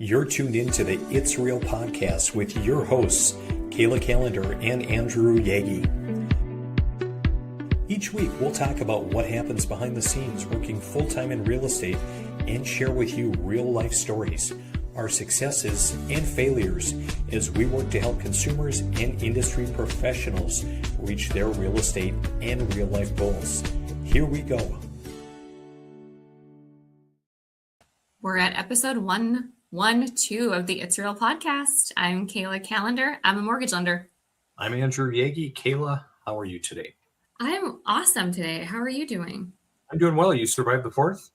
You're tuned into the It's Real podcast with your hosts, Kayla, Kallander, and Andrew Yaggie. Each week, we'll talk about what happens behind the scenes working full-time in real estate and share with you real-life stories, our successes and failures as we work to help consumers and industry professionals reach their real estate and real-life goals. Here we go. We're at episode 112 of the It's Real podcast. I'm Kayla Kallander. I'm a mortgage lender. I'm Andrew Yaggie. Kayla, how are you today? I'm awesome today. How are you doing? I'm doing well. You survived the 4th?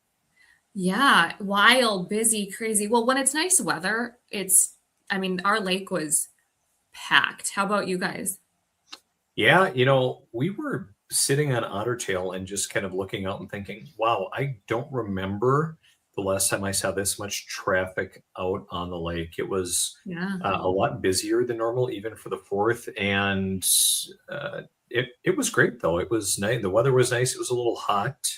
Yeah, wild, busy, crazy. Well, when it's nice weather, our lake was packed. How about you guys? Yeah, we were sitting on Otter Tail and just kind of looking out and thinking, wow, I don't remember the last time I saw this much traffic out on the lake. It was a lot busier than normal, even for the 4th. And it was great, though. It was nice. The weather was nice. It was a little hot.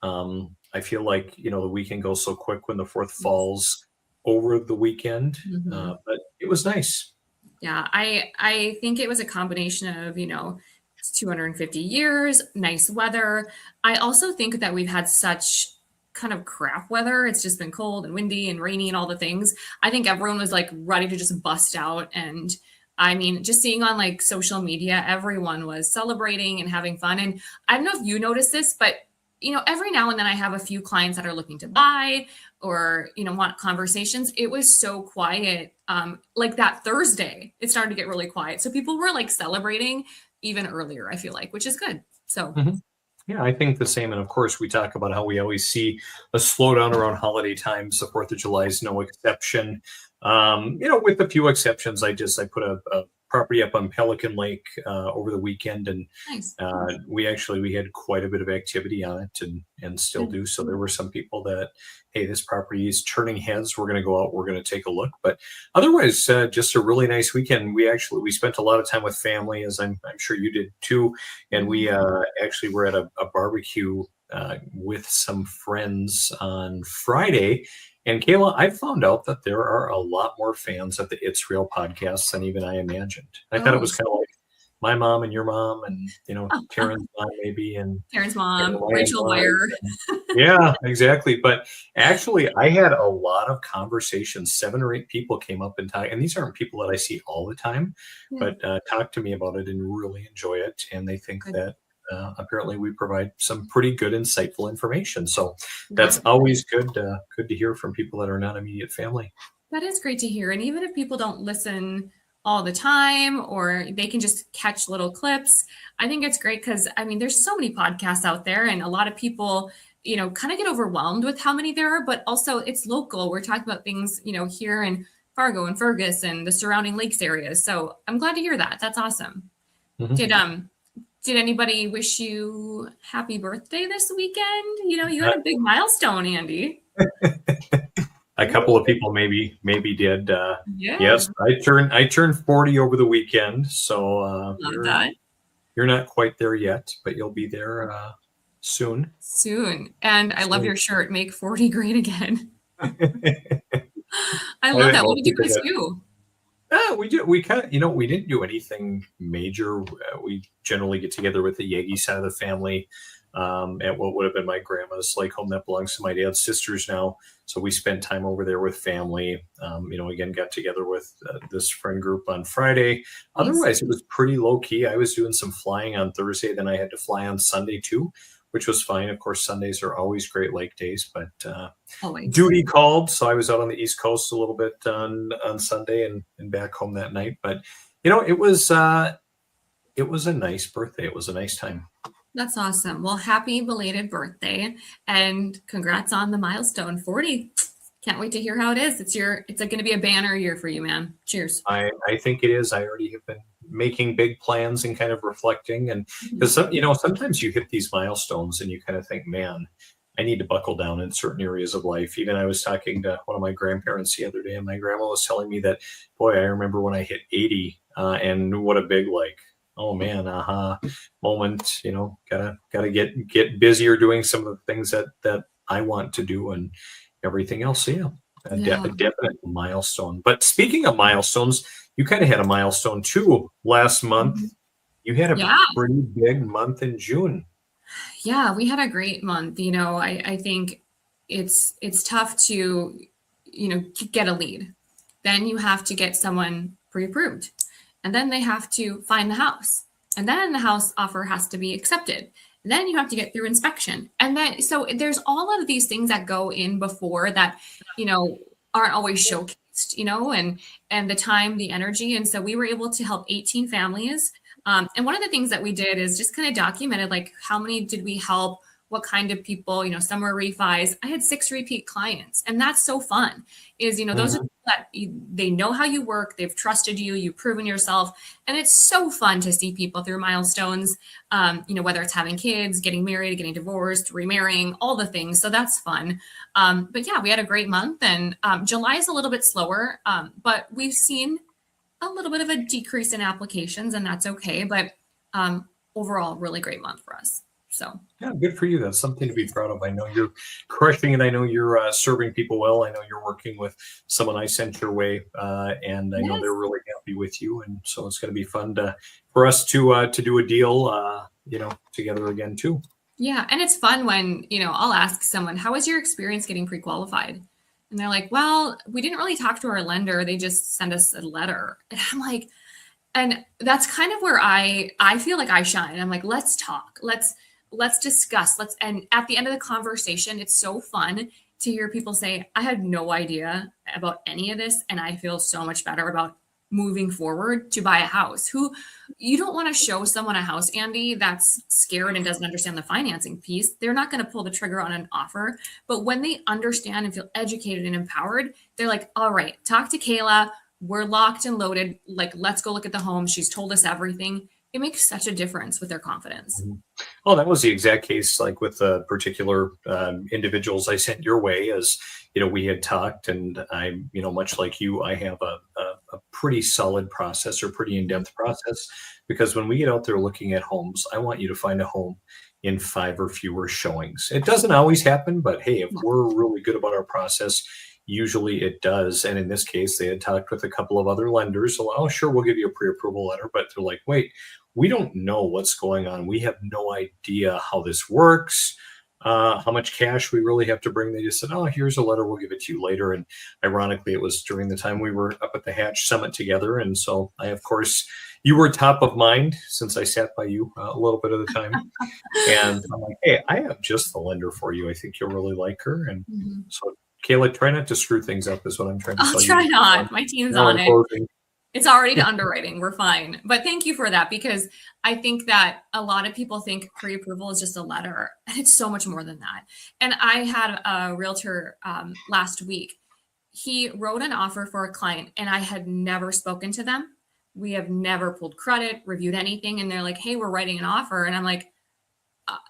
I feel like, the weekend goes so quick when the 4th falls over the weekend. But it was nice. Yeah, I think it was a combination of, it's 250 years, nice weather. I also think that we've had such kind of crap weather. It's just been cold and windy and rainy and all the things. I think everyone was like ready to just bust out. And I mean, just seeing on like social media, everyone was celebrating and having fun. And I don't know if you noticed this, but every now and then I have a few clients that are looking to buy or, want conversations. It was so quiet. Like that Thursday, it started to get really quiet. So people were like celebrating even earlier, I feel like, which is good. So Yeah, I think the same. And of course, we talk about how we always see a slowdown around holiday times. The 4th of July is no exception. With a few exceptions, I put a property up on Pelican Lake over the weekend, and nice. We had quite a bit of activity on it and still do. So there were some people that, hey, this property is turning heads. We're going to go out. We're going to take a look. But otherwise, just a really nice weekend. We spent a lot of time with family, as I'm sure you did too. And we actually were at a barbecue with some friends on Friday. And Kayla, I found out that there are a lot more fans of the It's Real podcast than even I imagined. I thought it was kind of like my mom and your mom and, Taryn's mom maybe. And Taryn's mom, Rachel Meyer. Yeah, exactly. But actually, I had a lot of conversations. 7 or 8 people came up and talked. And these aren't people that I see all the time, but talk to me about it and really enjoy it. And they think that apparently we provide some pretty good, insightful information. So that's always good to hear from people that are not immediate family. That is great to hear. And even if people don't listen all the time, or they can just catch little clips, I think it's great because, there's so many podcasts out there and a lot of people, kind of get overwhelmed with how many there are, but also it's local. We're talking about things, here in Fargo and Fergus and the surrounding lakes areas. So I'm glad to hear that. That's awesome. Did anybody wish you happy birthday this weekend? You had a big milestone, Andy. A couple of people maybe did. Yes, I turned 40 over the weekend. So you're not quite there yet, but you'll be there soon. Soon. And I love your shirt, Make 40 Great Again. I love that. What did you guys do? We do. We kind of, we didn't do anything major. We generally get together with the Yaggie side of the family at what would have been my grandma's lake home that belongs to my dad's sisters now. So we spent time over there with family. Again, got together with this friend group on Friday. Otherwise, it was pretty low key. I was doing some flying on Thursday. Then I had to fly on Sunday too, which was fine. Of course, Sundays are always great lake days, but duty called. So I was out on the East Coast a little bit on Sunday and back home that night. But, it was a nice birthday. It was a nice time. That's awesome. Well, happy belated birthday and congrats on the milestone 40. Can't wait to hear how it is. It's going to be a banner year for you, man. Cheers. I think it is. I already have been making big plans and kind of reflecting. And because, sometimes you hit these milestones and you kind of think, man, I need to buckle down in certain areas of life. Even I was talking to one of my grandparents the other day, and my grandma was telling me that, boy, I remember when I hit 80 and what a big, oh man, moment, gotta get busier doing some of the things that I want to do and everything else. So yeah, Yeah. a definite milestone. But speaking of milestones, you kind of had a milestone too last month. Mhm. You had a Yeah. pretty big month in June. Yeah, we had a great month. I think it's tough to, get a lead. Then you have to get someone pre-approved. And then they have to find the house. And then the house offer has to be accepted. And then you have to get through inspection. And then so there's all of these things that go in before that, you know, aren't always showcased, and the time, the energy. And so we were able to help 18 families. And one of the things that we did is just kind of documented like how many did we help, what kind of people, some were refis. I had 6 repeat clients, and that's so fun. Those are Mhm. people that they know how you work, they've trusted you, you've proven yourself, and it's so fun to see people through milestones. Whether it's having kids, getting married, getting divorced, remarrying, all the things. So that's fun. But yeah, we had a great month, and July is a little bit slower, but we've seen a little bit of a decrease in applications, and that's okay. But overall, really great month for us. So Yeah, good for you. That's something to be proud of. I know you're crushing it. I know you're serving people well. I know you're working with someone I sent your way, and I know they're yes, really happy with you. And so it's going to be fun for us to do a deal, together again too. yeah, and it's fun when I'll ask someone, "How was your experience getting pre-qualified?" And they're like, "Well, we didn't really talk to our lender. They just sent us a letter." And I'm like, and that's kind of where I feel like I shine. I'm like, let's talk. Let's discuss. And at the end of the conversation, it's so fun to hear people say, I had no idea about any of this, and I feel so much better about moving forward to buy a house. Who You don't want to show someone a house, Andy, that's scared and doesn't understand the financing piece. They're not going to pull the trigger on an offer. But when they understand and feel educated and empowered, they're like, all right, talk to Kayla. We're locked and loaded. Like, let's go look at the home. She's told us everything. It makes such a difference with their confidence. Mhm. Oh, that was the exact case, like with the particular individuals I sent your way. As we had talked, and I, much like you, I have a pretty solid process or pretty in-depth process, because when we get out there looking at homes, I want you to find a home in 5 or fewer showings. It doesn't always happen, but hey, if Yeah. we're really good about our process, usually it does. And in this case, they had talked with a couple of other lenders. So, oh, sure, we'll give you a pre-approval letter, but they're like, wait, we don't know what's going on. We have no idea how this works, how much cash we really have to bring. They just said, oh, here's a letter. We'll give it to you later. And ironically, it was during the time we were up at the Hatch Summit together. And so of course, you were top of mind since I sat by you a little bit of the time. And I'm like, hey, I have just the lender for you. I think you'll really like her. And Mhm. so, Kayla, try not to screw things up, is what I'm trying to I'll tell try you. not. My team's Now on in it. closing. It's already to underwriting. We're fine. But thank you for that, because I think that a lot of people think pre-approval is just a letter, and it's so much more than that. And I had a realtor last week. He wrote an offer for a client, and I had never spoken to them. We have never pulled credit, reviewed anything. And they're like, hey, we're writing an offer. And I'm like,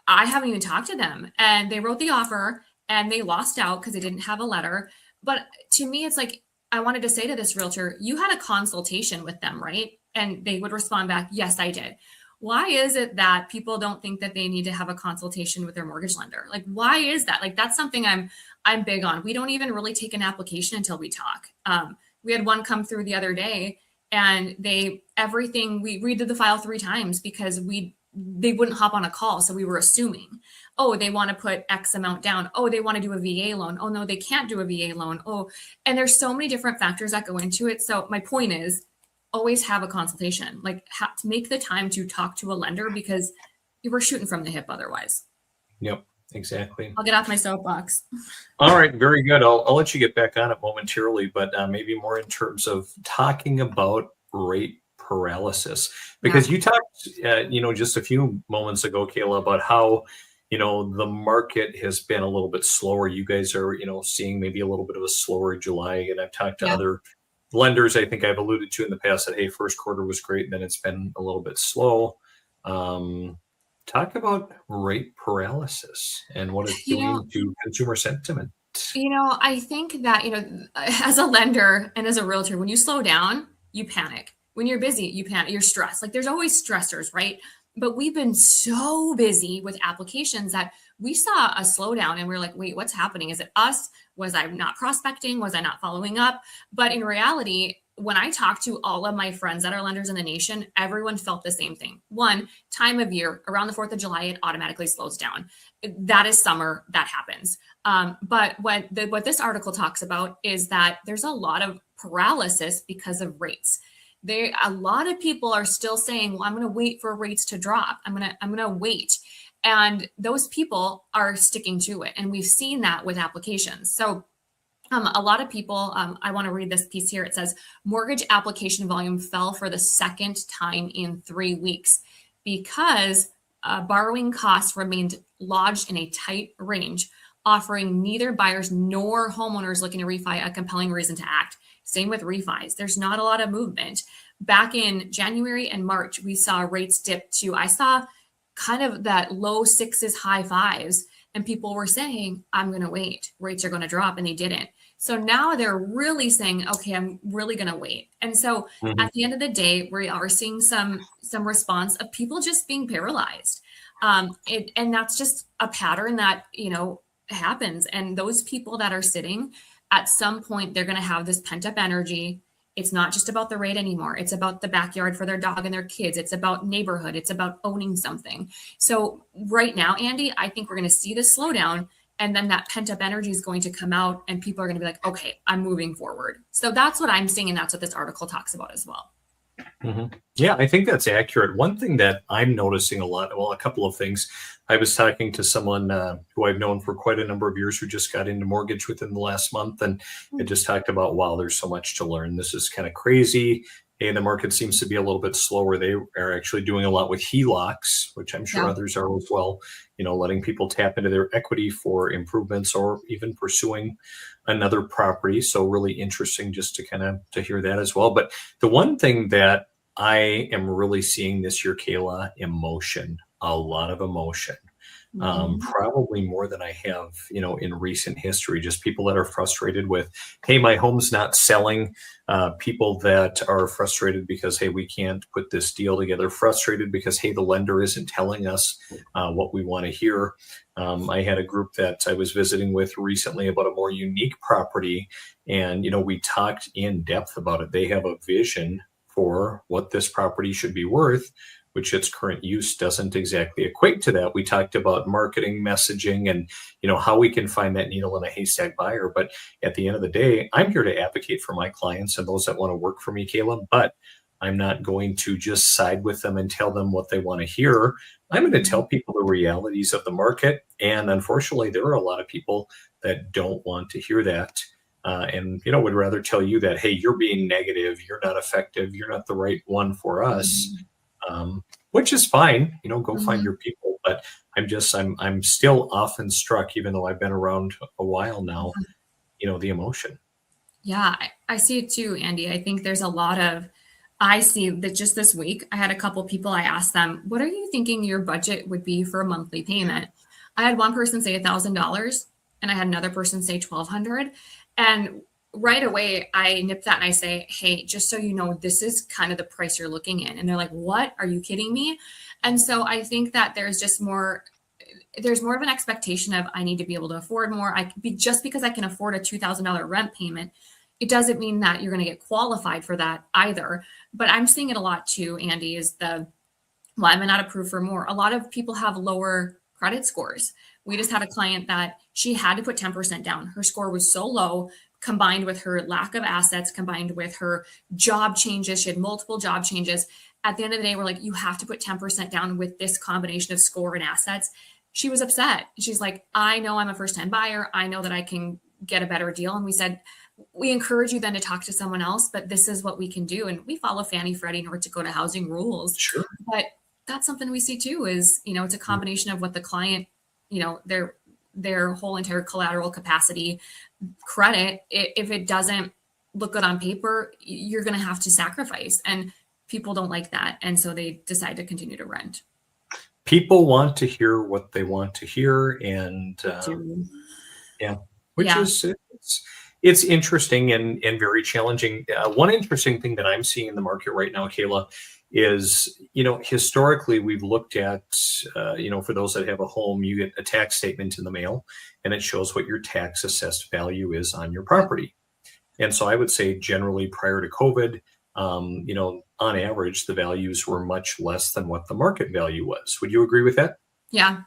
I haven't even talked to them. And they wrote the offer, and they lost out because they didn't have a letter. But to me, it's like, I wanted to say to this realtor, you had a consultation with them, right? And they would respond back, yes, I did. Why is it that people don't think that they need to have a consultation with their mortgage lender? Like, why is that? Like, that's something I'm big on. We don't even really take an application until we talk. We had one come through the other day, and we redid the file 3 times because they wouldn't hop on a call. So we were assuming, oh, they want to put X amount down. Oh, they want to do a VA loan. Oh, no, they can't do a VA loan. Oh, and there's so many different factors that go into it. So my point is, always have a consultation. Like, make the time to talk to a lender, because we're shooting from the hip otherwise. Yep, exactly. I'll get off my soapbox. All right, very good. I'll let you get back on it momentarily, but maybe more in terms of talking about rate paralysis, because you talked, just a few moments ago, Kayla, about how the market has been a little bit slower. You guys are seeing maybe a little bit of a slower July, and I've talked to Yeah. other lenders. I think I've alluded to in the past that hey, first quarter was great, and then it's been a little bit slow. Talk about rate paralysis and what it's You know, doing to consumer sentiment. I think that, as a lender and as a realtor, when you slow down, you panic. When you're busy, you panic, you're stressed. Like, there's always stressors, right? But we've been so busy with applications that we saw a slowdown and we are like, wait, what's happening? Is it us? Was I not prospecting? Was I not following up? But in reality, when I talk to all of my friends that are lenders in the nation, everyone felt the same thing. One, time of year, around the 4th of July, it automatically slows down. That is summer, that happens. But what this article talks about is that there's a lot of paralysis because of rates. A lot of people are still saying, well, I'm going to wait for rates to drop. I'm going to wait. And those people are sticking to it. And we've seen that with applications. So a lot of people, I want to read this piece here. It says, mortgage application volume fell for the second time in 3 weeks because borrowing costs remained lodged in a tight range, offering neither buyers nor homeowners looking to refi a compelling reason to act. Same with refis. There's not a lot of movement. Back in January and March, we saw rates dip to, I saw kind of that low 6s, high 5s. And people were saying, I'm going to wait. Rates are going to drop, and they didn't. So now they're really saying, okay, I'm really going to wait. And so at the end of the day, we are seeing some response of people just being paralyzed. And that's just a pattern that, happens. And those people that are sitting, at some point, they're going to have this pent up energy. It's not just about the rate anymore. It's about the backyard for their dog and their kids. It's about neighborhood. It's about owning something. So right now, Andy, I think we're going to see this slowdown, and then that pent up energy is going to come out and people are going to be like, okay, I'm moving forward. So that's what I'm seeing. And that's what this article talks about as well. Yeah, I think that's accurate. One thing that I'm noticing a lot, well, a couple of things. I was talking to someone who I've known for quite a number of years who just got into mortgage within the last month. And it just talked about, wow, there's so much to learn. This is kind of crazy. Hey, the market seems to be a little bit slower. They are actually doing a lot with HELOCs, which I'm sure others are as well, letting people tap into their equity for improvements or even pursuing another property. So really interesting just to hear that as well. But the one thing that I am really seeing this year, Kayla, emotion, a lot of emotion. Probably more than I have, in recent history, just people that are frustrated with, hey, my home's not selling, people that are frustrated because, hey, we can't put this deal together, frustrated because, hey, the lender isn't telling us what we want to hear. I had a group that I was visiting with recently about a more unique property, and, we talked in depth about it. They have a vision for what this property should be worth, which its current use doesn't exactly equate to that. We talked about marketing, messaging, and how we can find that needle in a haystack buyer. But at the end of the day, I'm here to advocate for my clients and those that want to work for me, Kayla. But I'm not going to just side with them and tell them what they want to hear. I'm going to tell people the realities of the market. And unfortunately, there are a lot of people that don't want to hear that. And would rather tell you that, hey, you're being negative, you're not effective, you're not the right one for us, which is fine. Go find your people. But I'm still often struck, even though I've been around a while now, the emotion. Yeah, I see it too, Andy. I think there's I see that just this week, I had a couple people, I asked them, what are you thinking your budget would be for a monthly payment? I had one person say $1,000 and I had another person say $1,200. And right away, I nip that and I say, hey, just so you know, this is kind of the price you're looking in. And they're like, what? Are you kidding me? And so I think that there's more of an expectation of I need to be able to afford more. Just because I can afford a $2,000 rent payment, it doesn't mean that you're going to get qualified for that either. But I'm seeing it a lot too, Andy, is why am I not approved for more? A lot of people have lower credit scores. We just had a client that she had to put 10% down. Her score was so low, combined with her lack of assets, combined with her job changes. She had multiple job changes. At the end of the day, we're like, you have to put 10% down with this combination of score and assets. She was upset. She's like, I know I'm a first-time buyer. I know that I can get a better deal. And we said, we encourage you then to talk to someone else, but this is what we can do. And we follow Fannie, Freddie, North Dakota housing rules. Sure. But that's something we see too, is, it's a combination of what the client, their whole entire collateral capacity, credit. If it doesn't look good on paper, you're going to have to sacrifice, and people don't like that. And so they decide to continue to rent. People want to hear what they want to hear. And it's interesting and very challenging. One interesting thing that I'm seeing in the market right now, Kayla, is, historically we've looked at, for those that have a home, you get a tax statement in the mail and it shows what your tax assessed value is on your property. And so I would say generally prior to COVID, on average, the values were much less than what the market value was. Would you agree with that Yeah.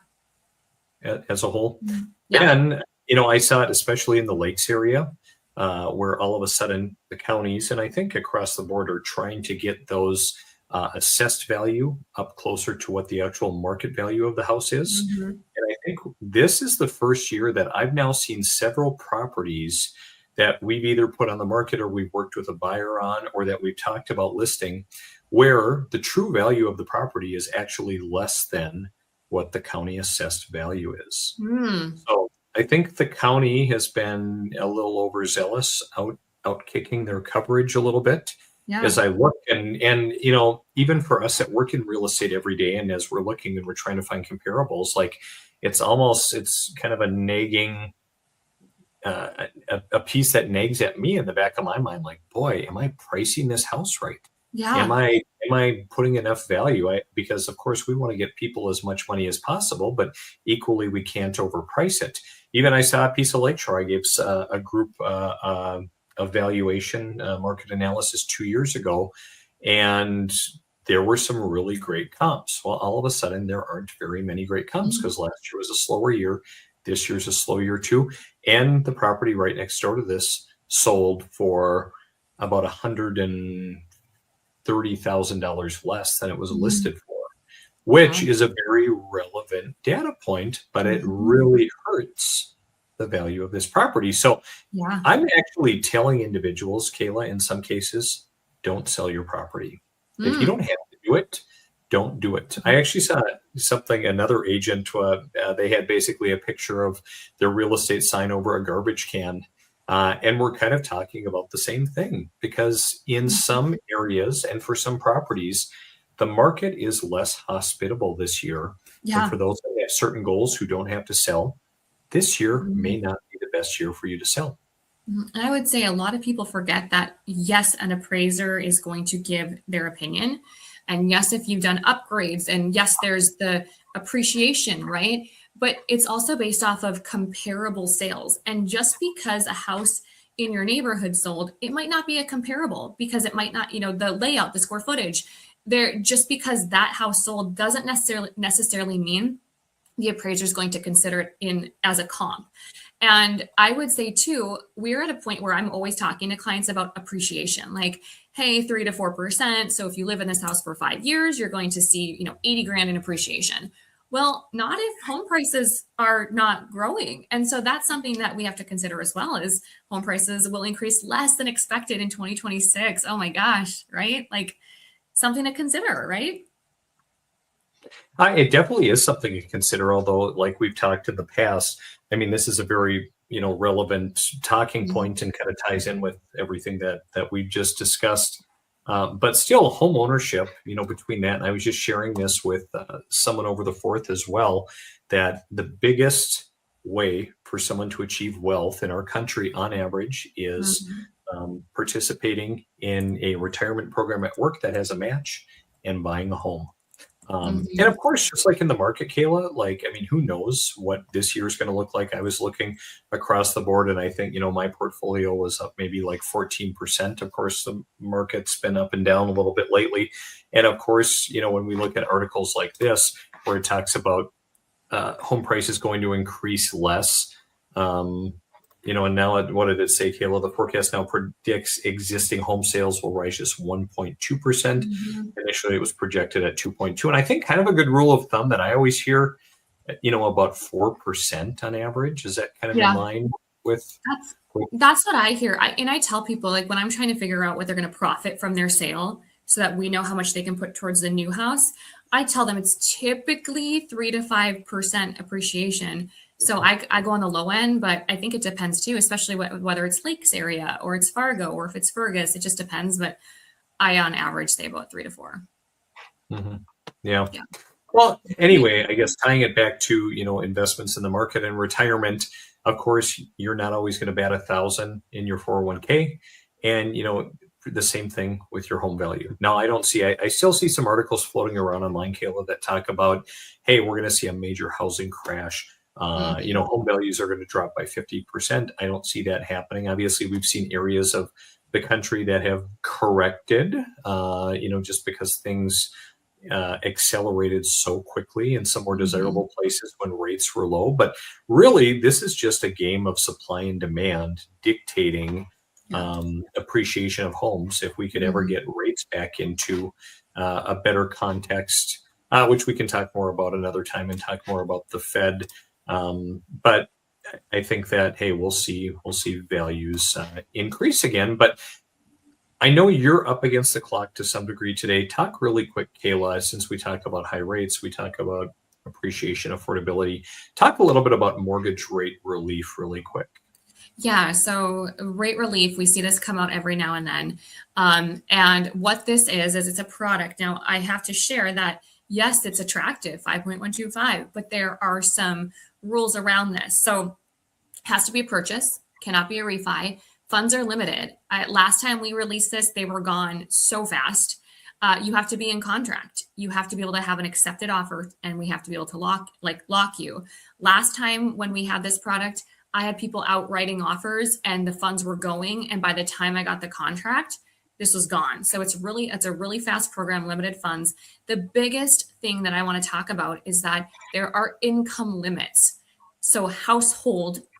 as a whole? Yeah. And, I saw it especially in the lakes area, where all of a sudden the counties, and I think across the board, are trying to get those assessed value up closer to what the actual market value of the house is. Mhm. And I think this is the first year that I've now seen several properties that we've either put on the market or we've worked with a buyer on, or that we've talked about listing, where the true value of the property is actually less than what the county assessed value is. Mm. So I think the county has been a little overzealous out kicking their coverage a little bit. Yeah. As I look, and even for us that work in real estate every day, and as we're looking and we're trying to find comparables, like it's kind of a nagging, a piece that nags at me in the back of my mind, like, boy, am I pricing this house right? Yeah. Am I putting enough value? Because of course we want to get people as much money as possible, but equally we can't overprice it. Even I saw a piece of Lakeshore. I gave a group evaluation market analysis 2 years ago, and there were some really great comps. Well, all of a sudden there aren't very many great comps because last year was a slower year. This year's a slow year too. And the property right next door to this sold for about $130,000 less than it was listed for, which is a very relevant data point, but it really hurts the value of this property. So Yeah. I'm actually telling individuals, Kayla, in some cases, don't sell your property. If you don't have to do it, don't do it. I actually saw another agent, they had basically a picture of their real estate sign over a garbage can. And we're kind of talking about the same thing, because in some areas and for some properties, the market is less hospitable this year. Yeah. And for those that have certain goals who don't have to sell, this year may not be the best year for you to sell. And I would say a lot of people forget that, yes, an appraiser is going to give their opinion. And yes, if you've done upgrades, and yes, there's the appreciation, right? But it's also based off of comparable sales. And just because a house in your neighborhood sold, it might not be a comparable, because it might not, the layout, the square footage there, just because that house sold doesn't necessarily mean the appraiser is going to consider it as a comp. And I would say too, we're at a point where I'm always talking to clients about appreciation, like, hey, 3 to 4%. So if you live in this house for 5 years, you're going to see, 80 grand in appreciation. Well, not if home prices are not growing. And so that's something that we have to consider as well, is home prices will increase less than expected in 2026. Oh my gosh, right? Like, something to consider, right? It definitely is something to consider, although like we've talked in the past, I mean, this is a very, relevant talking point and kind of ties in with everything that we've just discussed. But still, home ownership, between that, and I was just sharing this with someone over the 4th as well, that the biggest way for someone to achieve wealth in our country on average is participating in a retirement program at work that has a match and buying a home. And of course, just like in the market, Kayla, who knows what this year is going to look like? I was looking across the board, and I think, my portfolio was up maybe like 14%. Of course, the market's been up and down a little bit lately. And of course, when we look at articles like this, where it talks about home prices going to increase less, and now what did it say, Kayla? The forecast now predicts existing home sales will rise just 1.2%. Initially, it was projected at 2.2. And I think kind of a good rule of thumb that I always hear, about 4% on average. Is that kind of in line with? That's what I hear. I tell people, like, when I'm trying to figure out what they're going to profit from their sale so that we know how much they can put towards the new house, I tell them it's typically 3 to 5% appreciation. So I go on the low end, but I think it depends too, especially whether it's Lakes area or it's Fargo or if it's Fergus. It just depends. But I, on average, say about 3 to 4. Yeah. Well, anyway, I guess tying it back to, investments in the market and retirement, of course, you're not always going to bat 1,000 in your 401k. And, the same thing with your home value. Now, I still see some articles floating around online, Kayla, that talk about, hey, we're going to see a major housing crash. Home values are going to drop by 50%. I don't see that happening. Obviously, we've seen areas of the country that have corrected, just because things accelerated so quickly in some more desirable places when rates were low. But really, this is just a game of supply and demand dictating appreciation of homes. If we could ever get rates back into a better context, which we can talk more about another time and talk more about the Fed. But I think that, hey, we'll see values increase again. But I know you're up against the clock to some degree today. Talk really quick, Kayla, since we talk about high rates, we talk about appreciation, affordability. Talk a little bit about mortgage rate relief really quick. Yeah, so rate relief, we see this come out every now and then. And what this is it's a product. Now, I have to share that, yes, it's attractive, 5.125, but there are some rules around this. So it has to be a purchase, cannot be a refi. Funds are limited. Last time we released this, they were gone so fast. You have to be in contract. You have to be able to have an accepted offer, and we have to be able to lock you. Last time when we had this product, I had people out writing offers and the funds were going. And by the time I got the contract, this was gone. So it's a really fast program, limited funds. The biggest thing that I want to talk about is that there are income limits. So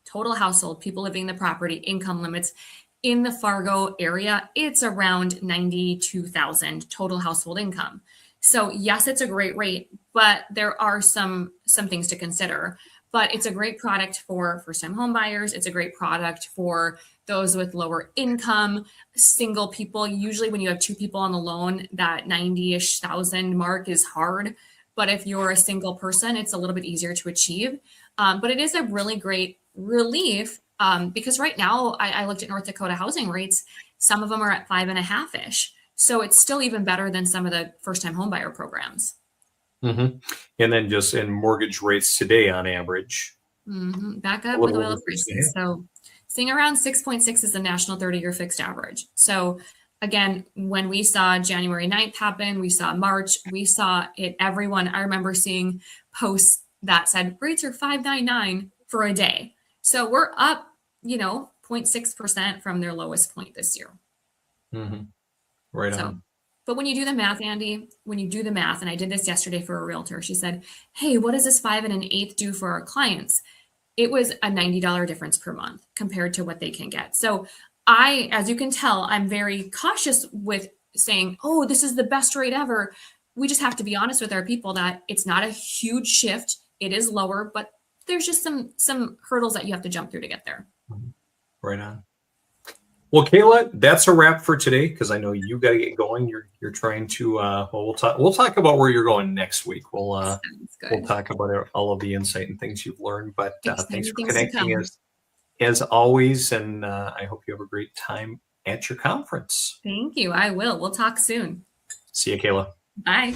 total household, people living in the property, income limits in the Fargo area, it's around 92,000 total household income. So yes, it's a great rate, but there are some things to consider. But it's a great product for first-time home buyers. It's a great product for those with lower income, single people. Usually when you have two people on the loan, that 90-ish thousand mark is hard. But if you're a single person, it's a little bit easier to achieve. But it is a really great relief because right now I looked at North Dakota housing rates. Some of them are at 5.5-ish. So it's still even better than some of the first-time home buyer programs. And then just in mortgage rates today on average. Back up with oil prices. So seeing around 6.6 is the national 30-year fixed average. So again, when we saw January 9th happen, we saw March, we saw it, everyone, I remember seeing posts that said rates are 5.99 for a day. So we're up, 0.6% from their lowest point this year. Right on. But when you do the math, Andy, and I did this yesterday for a realtor, she said, hey, what does this 5 1/8 do for our clients? It was a $90 difference per month compared to what they can get. So as you can tell, I'm very cautious with saying, oh, this is the best rate ever. We just have to be honest with our people that it's not a huge shift. It is lower, but there's just some hurdles that you have to jump through to get there. Right on. Well, Kayla, that's a wrap for today because I know you got to get going. You're trying to. We'll talk about where you're going next week. We'll talk about all of the insight and things you've learned. But thanks for connecting as always, and I hope you have a great time at your conference. Thank you. I will. We'll talk soon. See you, Kayla. Bye.